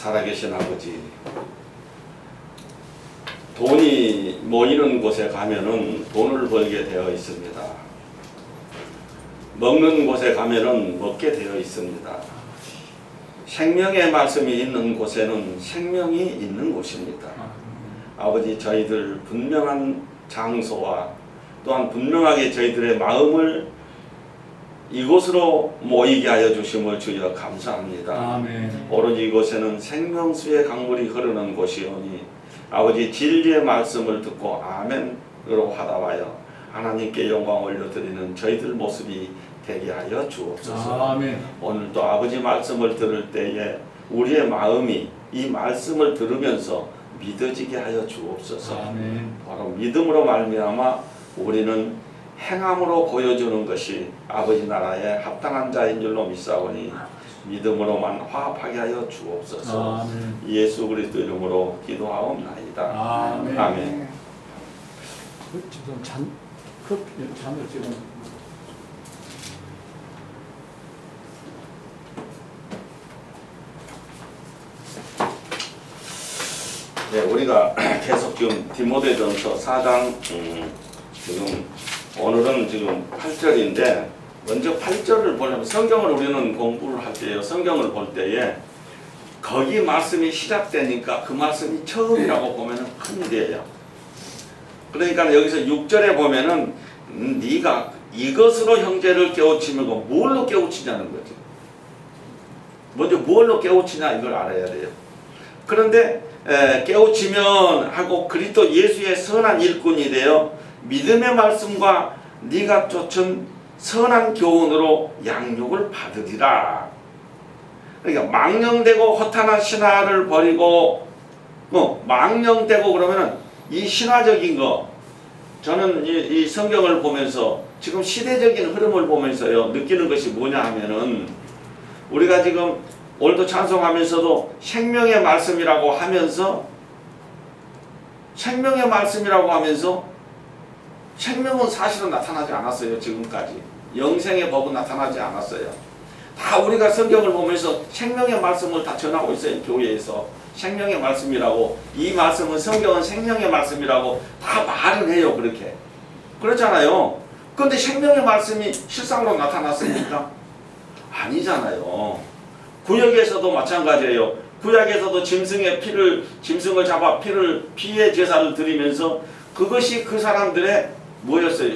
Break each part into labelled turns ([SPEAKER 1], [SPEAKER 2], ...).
[SPEAKER 1] 살아계신 아버지, 돈이 모이는 곳에 가면은 돈을 벌게 되어 있습니다. 먹는 곳에 가면은 먹게 되어 있습니다. 생명의 말씀이 있는 곳에는 생명이 있는 곳입니다. 아버지, 저희들 분명한 장소와 또한 분명하게 저희들의 마음을 이곳으로 모이게 하여 주심을 주여 감사합니다.
[SPEAKER 2] 아멘.
[SPEAKER 1] 오로지 이곳에는 생명수의 강물이 흐르는 곳이오니 아버지, 진리의 말씀을 듣고 아멘으로 화답하여 하나님께 영광 올려드리는 저희들 모습이 되게 하여 주옵소서.
[SPEAKER 2] 아멘.
[SPEAKER 1] 오늘도 아버지 말씀을 들을 때에 우리의 마음이 이 말씀을 들으면서 믿어지게 하여 주옵소서.
[SPEAKER 2] 아멘.
[SPEAKER 1] 바로 믿음으로 말미암아 우리는 행함으로 보여주는 것이 아버지 나라에 합당한 자인 줄로 믿사오니 믿음으로만 화합하게 하여 주옵소서.
[SPEAKER 2] 아멘.
[SPEAKER 1] 예수 그리스도 이름으로 기도하옵나이다.
[SPEAKER 2] 아멘.
[SPEAKER 1] 아멘.
[SPEAKER 2] 지금 잔을 지금
[SPEAKER 1] 네, 우리가 계속 지금 디모데전서 4장 지금 오늘은 지금 8절인데 먼저 8절을 보려면 성경을 우리는 공부를 할 때요, 성경을 볼 때에 거기 말씀이 시작되니까 그 말씀이 처음이라고 보면은 큰일이에요. 그러니까 여기서 6절에 보면은 네가 이것으로 형제를 깨우치면 뭘로 깨우치냐는 거죠. 먼저 뭘로 깨우치냐 이걸 알아야 돼요. 그런데 깨우치면 하고 그리스도 예수의 선한 일꾼이 되어 믿음의 말씀과 네가 쫓은 선한 교훈으로 양육을 받으리라. 그러니까 망령되고 허탄한 신화를 버리고 망령되고 그러면은 이 신화적인 거, 저는 이 성경을 보면서 지금 시대적인 흐름을 보면서요 느끼는 것이 뭐냐 하면은 우리가 지금 오늘도 찬송하면서도 생명의 말씀이라고 하면서 생명은 사실은 나타나지 않았어요. 지금까지 영생의 법은 나타나지 않았어요. 다 우리가 성경을 보면서 생명의 말씀을 다 전하고 있어요. 교회에서 생명의 말씀이라고, 이 말씀은 성경은 생명의 말씀이라고 다 말은 해요. 그렇게 그렇잖아요. 그런데 생명의 말씀이 실상으로 나타났습니까? 아니잖아요. 구약에서도 마찬가지예요. 구약에서도 짐승을 잡아 피의 제사를 드리면서 그것이 그 사람들의 뭐였어요?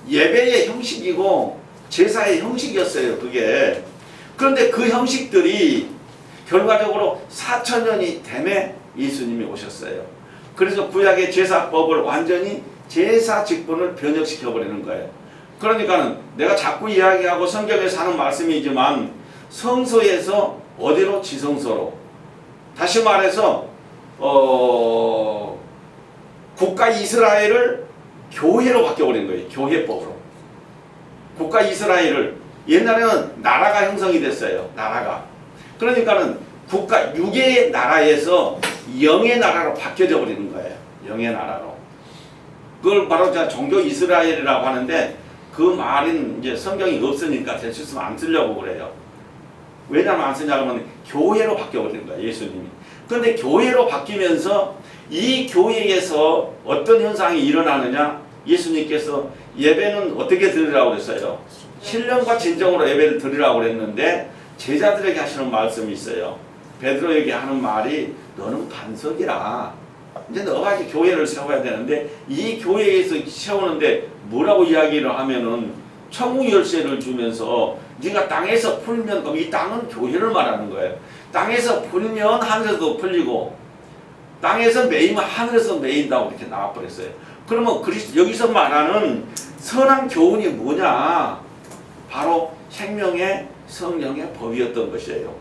[SPEAKER 1] 예배의 형식이고 제사의 형식이었어요. 그게. 그런데 그 형식들이 결과적으로 4,000년이 되매 예수님이 오셨어요. 그래서 구약의 제사법을 완전히 제사 직분을 변혁시켜버리는 거예요. 그러니까는 내가 자꾸 이야기하고 성경에서 하는 말씀이지만 성소에서 어디로? 지성소로. 다시 말해서 국가 이스라엘을 교회로 바뀌어버린 거예요. 교회법으로. 국가 이스라엘을, 옛날에는 나라가 형성이 됐어요. 나라가. 그러니까는 국가 육의 나라에서 영의 나라로 바뀌어져 버리는 거예요. 영의 나라로. 그걸 바로 종교 이스라엘이라고 하는데 그 말은 이제 성경이 없으니까 될 수 있으면 안 쓰려고 그래요. 왜냐하면 안 쓰냐고 하면 교회로 바뀌어버리는 거예요. 예수님이. 그런데 교회로 바뀌면서 이 교회에서 어떤 현상이 일어나느냐? 예수님께서 예배는 어떻게 드리라고 그랬어요? 신령과 진정으로 예배를 드리라고 그랬는데 제자들에게 하시는 말씀이 있어요. 베드로에게 하는 말이 너는 반석이라. 이제 너가 이제 교회를 세워야 되는데 이 교회에서 세우는데 뭐라고 이야기를 하면은 천국 열쇠를 주면서 네가 땅에서 풀면, 그럼 이 땅은 교회를 말하는 거예요. 땅에서 풀면 하늘에서도 풀리고 땅에서 매이면 하늘에서 매인다고 이렇게 나와버렸어요. 그러면 여기서 말하는 선한 교훈이 뭐냐? 바로 생명의 성령의 법이었던 것이에요.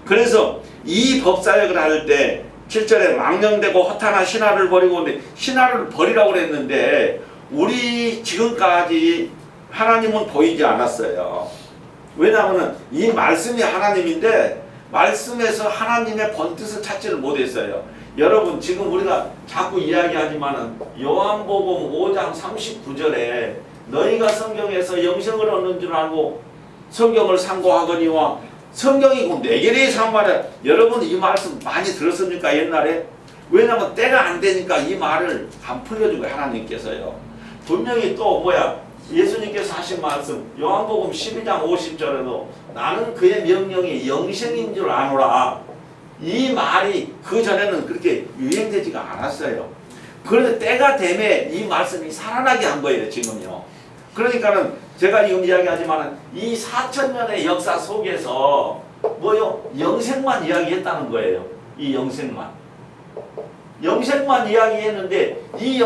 [SPEAKER 1] 그래서 이 법사역을 할 때 7절에 망령되고 허탄한 신화를 버리고, 신화를 버리라고 그랬는데 우리 지금까지 하나님은 보이지 않았어요. 왜냐하면 이 말씀이 하나님인데 말씀에서 하나님의 본뜻을 찾지를 못했어요. 여러분, 지금 우리가 자꾸 이야기하지만은 요한복음 5장 39절에 너희가 성경에서 영생을 얻는 줄 알고 성경을 상고하거니와 성경이 꼭 내게 대해서 한 말이야. 여러분 이 말씀 많이 들었습니까 옛날에? 왜냐면 때가 안 되니까 이 말을 안 풀려준 거예요 하나님께서요. 분명히 또 뭐야 예수님께서 하신 말씀 요한복음 12장 50절에도 나는 그의 명령이 영생인 줄 아노라. 이 말이 그 전에는 그렇게 유행되지가 않았어요. 그런데 때가 되매 이 말씀이 살아나게 한 거예요 지금요. 그러니까는 제가 지금 이야기하지만 이 4,000년의 역사 속에서 뭐요? 영생만 이야기했다는 거예요. 이 영생만 이야기했는데 이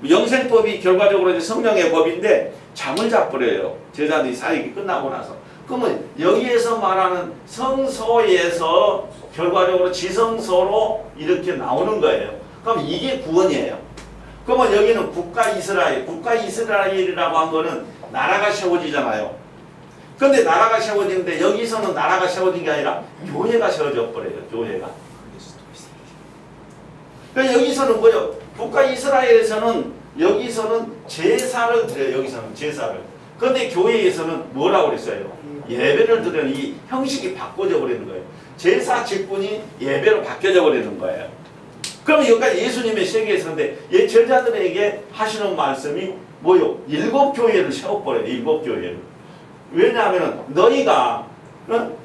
[SPEAKER 1] 영생법이 결과적으로 이제 성령의 법인데 잠을 잡버려요. 제자들이 사역이 끝나고 나서. 그러면 여기에서 말하는 성소에서 결과적으로 지성소로 이렇게 나오는 거예요. 그럼 이게 구원이에요. 그러면 여기는 국가 이스라엘이라고 한 거는 나라가 세워지잖아요. 근데 나라가 세워지는데 여기서는 나라가 세워진 게 아니라 교회가 세워져 버려요. 교회가. 그러니까 여기서는 뭐예요? 국가 이스라엘에서는 여기서는 제사를 드려요. 여기서는 제사를. 그런데 교회에서는 뭐라고 그랬어요? 예배를 드리는 이 형식이 바꿔져 버리는 거예요. 제사 직분이 예배로 바뀌어져 버리는 거예요. 그러면 여기까지 예수님의 세계에서인데 제자들에게 하시는 말씀이 뭐요? 7교회를 세워버려요. 7교회를. 왜냐하면 너희가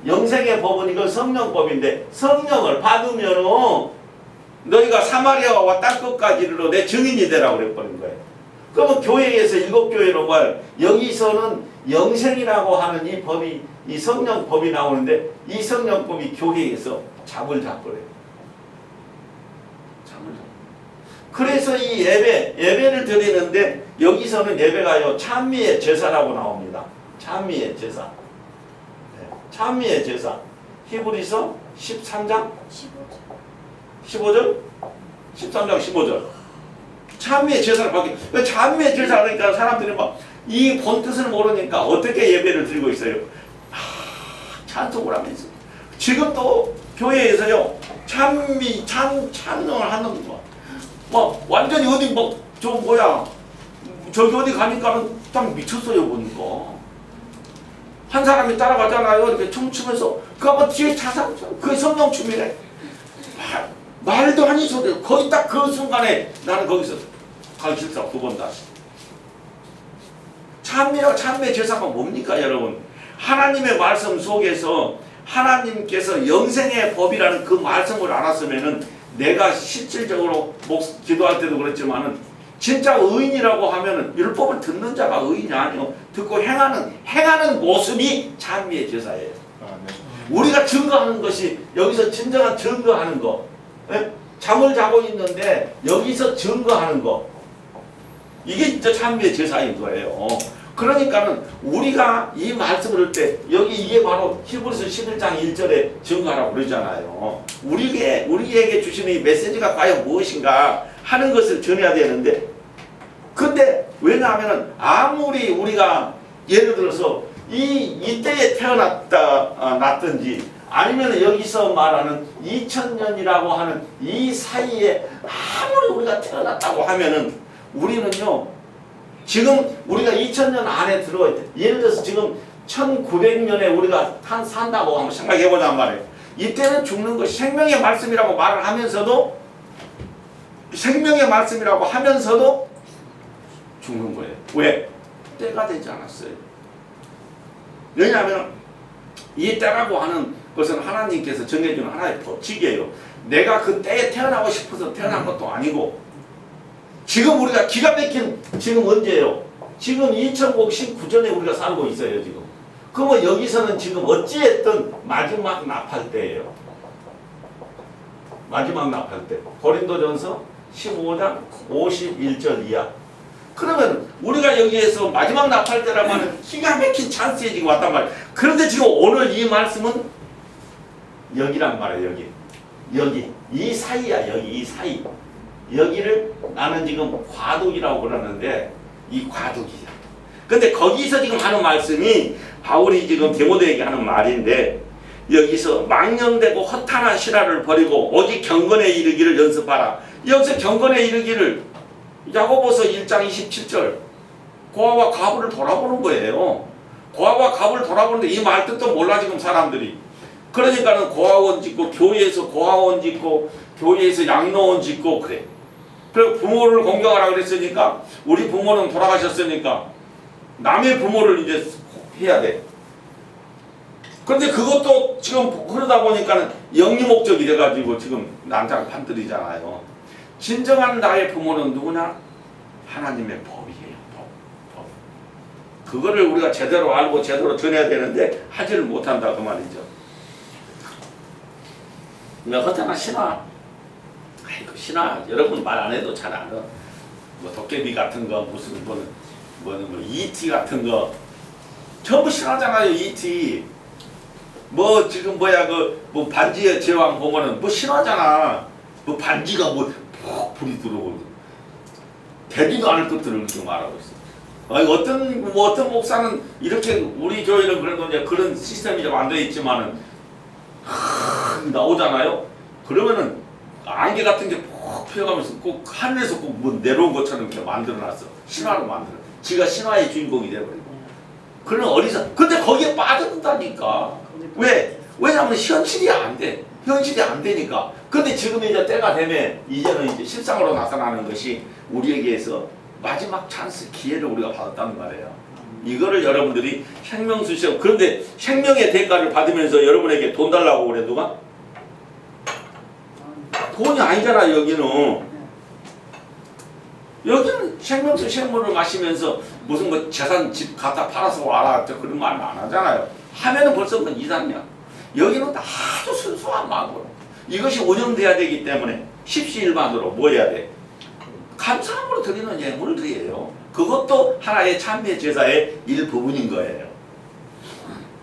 [SPEAKER 1] 영생의 법은 이건 성령법인데 성령을 받으면은 너희가 사마리아와 땅끝까지 이르러 내 증인이 되라고 그랬버린 거예요. 그러면 교회에서 7교회로 말 여기서는 영생이라고 하는 이 법이 이 성령법이 나오는데 이 성령법이 교회에서 잠을 잡버려요. 잠을 잡. 그래서 이 예배를 드리는데 여기서는 예배가요 찬미의 제사라고 나옵니다. 찬미의 제사. 네. 찬미의 제사. 히브리서 13장 15절? 13장 15절. 찬미의 제사를 받기. 찬미의 제사 그러니까 사람들이 막 이 본뜻을 모르니까 어떻게 예배를 드리고 있어요? 찬송을 하면서. 지금도 교회에서요 찬송을 하는 거. 막 완전히 어디 저기 어디 가니까는 딱 미쳤어요 보니까. 한 사람이 따라가잖아요. 이렇게 춤추면서 그 아마 뒤에 차상 그게 성령춤이래. 말도 아닌 소리. 거의 딱 그 순간에 나는 거기서 가기 싫다. 2번 다시. 찬미의 제사가 뭡니까 여러분? 하나님의 말씀 속에서 하나님께서 영생의 법이라는 그 말씀을 알았으면은 내가 실질적으로 기도할 때도 그랬지만은 진짜 의인이라고 하면은 율법을 듣는 자가 의인이 아니요 듣고 행하는 모습이 찬미의 제사예요. 우리가 증거하는 것이 여기서 진정한 증거하는 거. 에? 잠을 자고 있는데 여기서 증거하는 거. 이게 진짜 찬미의 제사인 거예요. 그러니까는 우리가 이 말씀을 할 때 여기 이게 바로 히브리서 11장 1절에 증거하라고 그러잖아요. 우리에게 주시는 이 메시지가 과연 무엇인가 하는 것을 전해야 되는데 근데 왜냐하면 아무리 우리가 예를 들어서 이때에 났든지 아니면 여기서 말하는 2000년이라고 하는 이 사이에 아무리 우리가 태어났다고 하면은 우리는요 지금 우리가 2000년 안에 들어가 있대. 예를 들어서 지금 1900년에 우리가 산다고 한번 생각해보자는 말이에요. 이때는 죽는 것이 생명의 말씀이라고 말을 하면서도 죽는 거예요. 왜? 때가 되지 않았어요. 왜냐하면 이 때라고 하는 것은 하나님께서 정해주는 하나의 법칙이에요. 내가 그 때에 태어나고 싶어서 태어난 것도 아니고 지금 우리가 기가 막힌 지금 언제예요? 지금 2019년에 우리가 살고 있어요 지금. 그러면 여기서는 지금 어찌했든 마지막 납할 때예요. 마지막 납할 때. 고린도전서 15장 51절 이하. 그러면 우리가 여기에서 마지막 납할 때라면 기가 막힌 찬스에 지금 왔단 말이에요. 그런데 지금 오늘 이 말씀은 여기란 말이에요. 여기 이 사이야. 여기 이 사이. 여기를 나는 지금 과도기라고 그러는데 이 과도기야. 근데 거기서 지금 하는 말씀이 바울이 지금 디모데에게 하는 말인데 여기서 망령되고 허탄한 실화를 버리고 오직 경건에 이르기를 연습하라. 여기서 경건에 이르기를 야고보서 1장 27절 고아와 과부를 돌아보는 거예요. 고아와 갑을 돌아보는데 이 말 뜻도 몰라 지금 사람들이. 그러니까는 고아원 짓고 교회에서 고아원 짓고 교회에서 양로원 짓고 그래. 그리고 부모를 공경하라 그랬으니까 우리 부모는 돌아가셨으니까 남의 부모를 이제 해야 돼. 그런데 그것도 지금 그러다 보니까는 영리 목적이 돼가지고 지금 난장 판들이잖아요. 진정한 나의 부모는 누구냐? 하나님의 법이에요. 법. 그거를 우리가 제대로 알고 제대로 전해야 되는데 하지를 못한다 그 말이죠. 허타나 신화. 아이고 신화 여러분 말 안 해도 잘 알아. 뭐 도깨비 같은 거 무슨 뭐 ET 같은 거 전부 신화잖아요. ET. 뭐 지금 뭐야 그 뭐 반지의 제왕 보면은 뭐 신화잖아. 뭐 반지가 뭐 푹 불이 들어오고 되지도 않을 것들을 그렇게 말하고 있어. 아니 어떤 목사는 이렇게 우리 교회는 그래도 이제 그런 시스템이 좀 안 돼 있지만은 나오잖아요. 그러면은 안개 같은 게 푹 피어가면서 꼭 하늘에서 꼭 뭐 내려온 것처럼 이렇게 만들어놨어. 신화로 만들어. 지가 신화의 주인공이 돼버리고. 그런 어리석. 근데 거기에 빠져든다니까. 왜? 왜냐면 현실이 안 돼. 현실이 안 되니까. 근데 지금 이제 때가 되면 이제는 이제 실상으로 나타나는 것이 우리에게서 마지막 찬스 기회를 우리가 받았다는 말이에요. 이거를 여러분들이 생명수 시험. 그런데 생명의 대가를 받으면서 여러분에게 돈 달라고 그래 누가? 돈이 아니잖아 여기는. 여기는 생명수 시험물을 마시면서 무슨 뭐 재산 집 갖다 팔아서 와라 그런 말 안 하잖아요. 하면은 벌써 그건 이상이야. 여기는 아주 순수한 마음으로 이것이 운영돼야 되기 때문에 십시일반으로 뭐 해야 돼? 감사함으로 드리는 예물을 드려요. 그것도 하나의 참회 제사의 일부분인 거예요.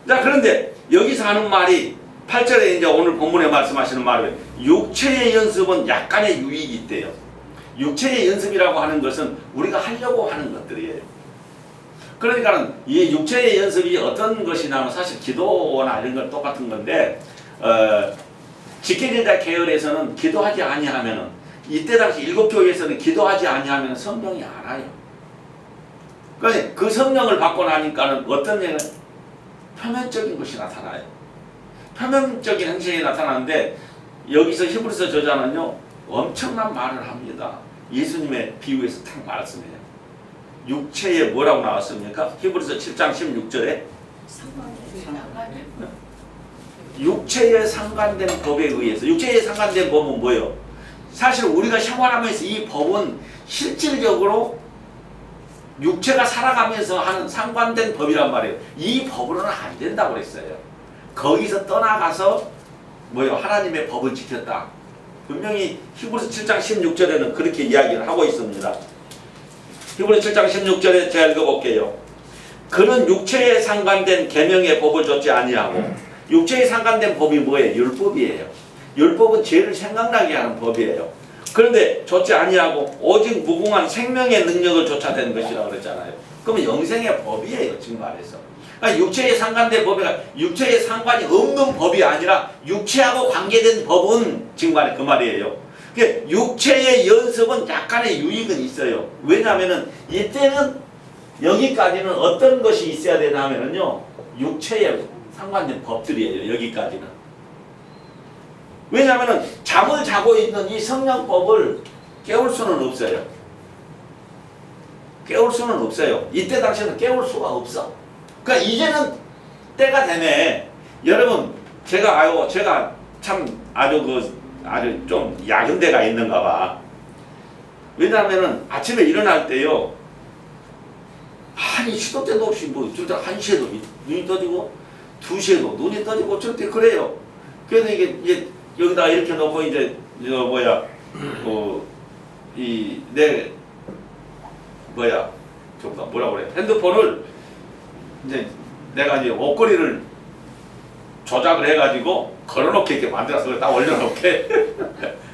[SPEAKER 1] 자 그런데 여기서 하는 말이 8절에 이제 오늘 본문에 말씀하시는 말은 육체의 연습은 약간의 유익이 있대요. 육체의 연습이라고 하는 것은 우리가 하려고 하는 것들이에요. 그러니까는 이 육체의 연습이 어떤 것이냐면 사실 기도나 이런 건 똑같은 건데 지켜진다 계열에서는 기도하지 아니하면은 이때 당시 일곱 교회에서는 기도하지 아니하면 성령이 안 와요. 그러니까 그 성령을 받고 나니까는 어떤 얘는 표면적인 것이 나타나요. 표면적인 행실이 나타나는데 여기서 히브리서 저자는요 엄청난 말을 합니다. 예수님의 비유에서 딱 말씀해요. 육체에 뭐라고 나왔습니까? 히브리서 7장 16절에 육체에 상관된 법에 의해서. 육체에 상관된 법은 뭐예요? 사실 우리가 생활하면서 이 법은 실질적으로 육체가 살아가면서 하는 상관된 법이란 말이에요. 이 법으로는 안 된다고 그랬어요. 거기서 떠나가서 뭐예요? 하나님의 법을 지켰다. 분명히 히브리서 7장 16절에는 그렇게 이야기를 하고 있습니다. 히브리서 7장 16절에 제가 읽어볼게요. 그는 육체에 상관된 계명의 법을 좇지 아니하고. 육체에 상관된 법이 뭐예요? 율법이에요. 율법은 죄를 생각나게 하는 법이에요. 그런데 좇지 아니하고 오직 무궁한 생명의 능력을 좇아낸 것이라고 그랬잖아요. 그러면 영생의 법이에요. 지금 말해서. 그러니까 육체에 상관된 법이 아니라 육체에 상관이 없는 법이 아니라 육체하고 관계된 법은 지금 말해 그 말이에요. 그러니까 육체의 연습은 약간의 유익은 있어요. 왜냐하면은 이때는 여기까지는 어떤 것이 있어야 되냐 하면은요 육체에 상관된 법들이에요. 여기까지는. 왜냐하면은 잠을 자고 있는 이 성령법을 깨울 수는 없어요. 깨울 수는 없어요. 이때 당시에는 깨울 수가 없어. 그러니까 이제는 때가 되네. 여러분 제가 참 아주 좀 야근 데가 있는가 봐. 왜냐하면은 아침에 일어날 때요. 아니 시도 때도 없이 뭐 둘 다 1시에도 눈이 떠지고 2시에도 눈이 떠지고 절대 그래요. 그래서 이게 여기다 이렇게 놓고 이제 뭐라 그래? 핸드폰을 이제 내가 이제 옷걸이를 조작을 해가지고 걸어놓게 이렇게 만들어서 딱 올려놓게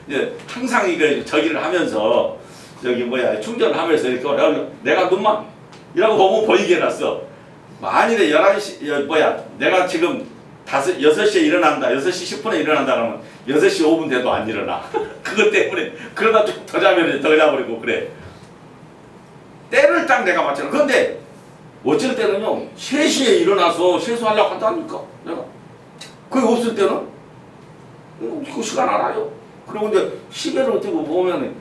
[SPEAKER 1] 이제 항상 이거 저기를 하면서 충전을 하면서 이렇게 내가 눈만 이라고 보면 보이게 해놨어. 만일에 11시 내가 지금 6시에 일어난다. 6시 10분에 일어난다 그러면 6시 5분 돼도 안 일어나. 그것 때문에 그러다 좀 더 자버리고 그래. 때를 딱 내가 맞춰. 그런데 어쩔 때는요 3시에 일어나서 세수하려고 한다니까 내가. 그게 없을 때는 그 시간 알아요. 그리고 근데 시계를 어떻게 보면은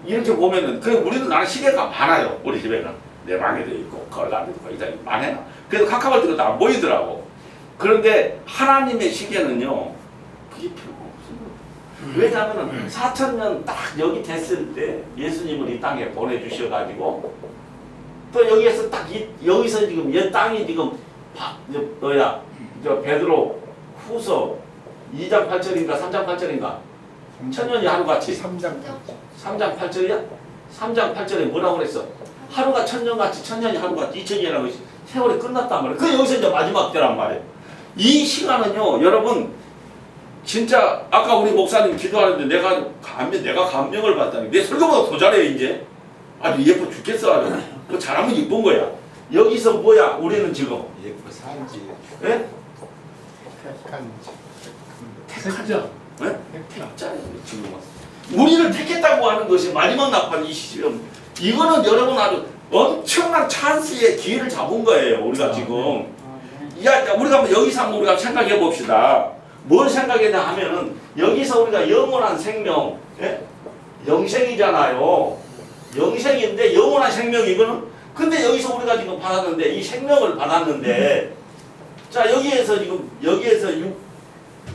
[SPEAKER 1] 이렇게 보면은 그래 우리는 나는 시계가 많아요. 우리 집에는 내 방에도 있고 거기도 있고 이제 많아요. 그래도 카카오톡도 다 보이더라고. 그런데 하나님의 시계는요 그게 필요가 없어요. 왜냐하면은 4,000년 딱 여기 됐을 때 예수님을 이 땅에 보내주셔가지고 또 여기에서 딱 여기서 지금 이 땅이 지금 저 베드로 후서 2장 8절인가 3장 8절인가 천년이 하루같이 3장 8절이야? 3장 8절에 뭐라고 그랬어? 하루가 천년같이 천년이 하루같이 2000년이라고 세월이 끝났단 말이야. 그 여기서 이제 마지막 때란 말이에요. 이 시간은요 여러분 진짜 아까 우리 목사님 기도하는데 내가 감명을 받다니 내 설교보다 더 잘해 이제 아주 예뻐 죽겠어 아주 그 잘하면 이쁜 거야. 여기서 뭐야 우리는 지금
[SPEAKER 3] 예쁘 살지.
[SPEAKER 1] 예?
[SPEAKER 2] 택자.
[SPEAKER 1] 예? 택자예요 지금은. 우리를 택했다고 하는 것이 마지막 나팔 이 시점. 이거는 여러분 아주 엄청난 찬스의 기회를 잡은 거예요 우리가 지금. 야 우리가 한번 여기서 한번 우리가 생각해 봅시다. 뭘 생각했냐 하면은 여기서 우리가 영원한 생명, 예? 영생이잖아요. 영생인데 영원한 생명 이거는 근데 여기서 우리가 지금 받았는데 이 생명을 받았는데 자 여기에서 지금 여기에서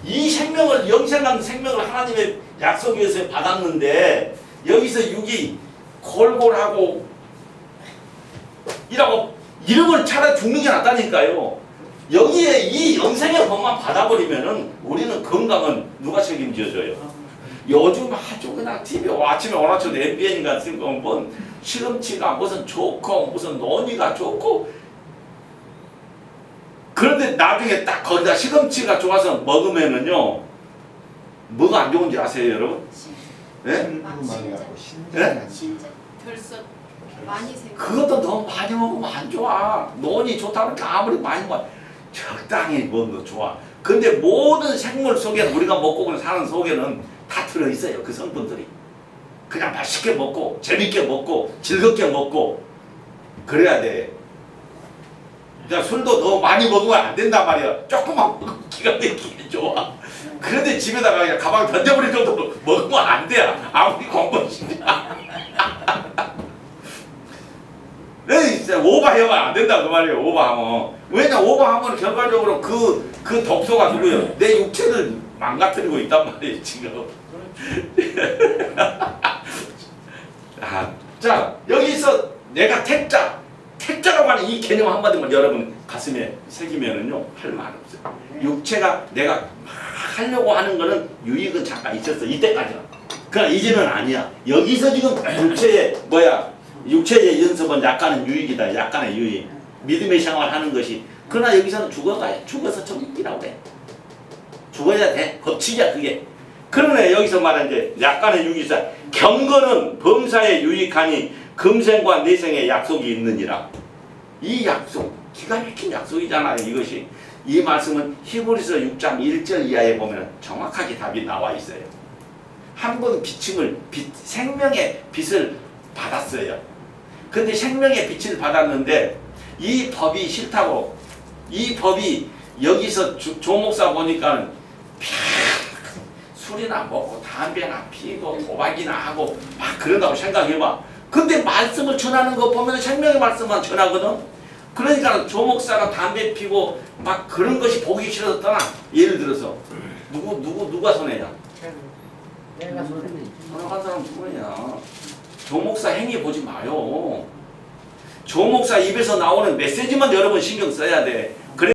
[SPEAKER 1] 이 생명을 영생한 생명을 하나님의 약속 위에서 받았는데 여기서 6이 골골하고 이라고 이름을 차라리 죽는 게 낫다니까요. 여기에 이 영생의 법만 받아버리면은 우리는 건강은 누가 책임져줘요? 요즘 아주 그냥 TV 아침에 오나초도 MBN 같은 거 뭐 시금치가 무슨 좋고 무슨 논이가 좋고 그런데 나중에 딱 거기다 시금치가 좋아서 먹으면은요 뭐가 안 좋은지 아세요 여러분? 예?
[SPEAKER 3] 신장.
[SPEAKER 4] 결석 많이 생겨.
[SPEAKER 1] 그것도 너무 많이 먹으면 안 좋아. 논이 좋다고 하니까 아무리 많이 먹어 적당히 먹는 거 좋아. 근데 모든 생물 속에 우리가 먹고 사는 속에는 다 들어있어요. 그 성분들이. 그냥 맛있게 먹고 재밌게 먹고 즐겁게 먹고 그래야 돼. 그러니까 술도 너무 많이 먹으면 안 된단 말이야. 조금만 먹으면 기가 막히게 좋아. 그런데 집에다가 그냥 가방 던져버릴 정도로 먹으면 안 돼. 아무리 공부시냐. 네, 진짜 오버하면 안 된다 그 말이에요. 오버하면. 왜냐 오버하면 결과적으로 그 독소가 누구예요? 내 육체를 망가뜨리고 있단 말이에요 지금. 자 여기서 내가 택자라고 하는 이 개념 한마디만 여러분 가슴에 새기면은요 할 말 없어요. 육체가 내가 하려고 하는 거는 유익은 잠깐 있었어 이때까지는. 그러나 이제는 아니야. 여기서 지금 육체의 연습은 약간은 유익이다. 약간의 유익. 믿음의 생활하는 것이. 그러나 여기서는 죽어서 정직이라고 해. 죽어야 돼. 법칙이야 그게. 그러네 여기서 말한 이제 약간의 유익이다. 경건은 범사에 유익하니 금생과 내생의 약속이 있느니라. 이 약속 기가 막힌 약속이잖아요 이것이. 이 말씀은 히브리서 6장 1절 이하에 보면 정확하게 답이 나와 있어요. 한 번 생명의 빛을 받았어요. 근데 생명의 빛을 받았는데 이 법이 싫다고 이 법이 여기서 조목사 보니까 술이나 먹고 담배나 피고 도박이나 하고 막 그런다고 생각해봐. 근데 말씀을 전하는 거 보면 생명의 말씀만 전하거든. 그러니까 조목사가 담배 피고 막 그런 것이 보기 싫어졌더나. 예를 들어서 누가 손해냐?
[SPEAKER 4] 내가
[SPEAKER 1] 손해한 사람 누구냐? 조목사 행위 보지 마요. 조목사 입에서 나오는 메시지만 여러분 신경 써야 돼. 그래.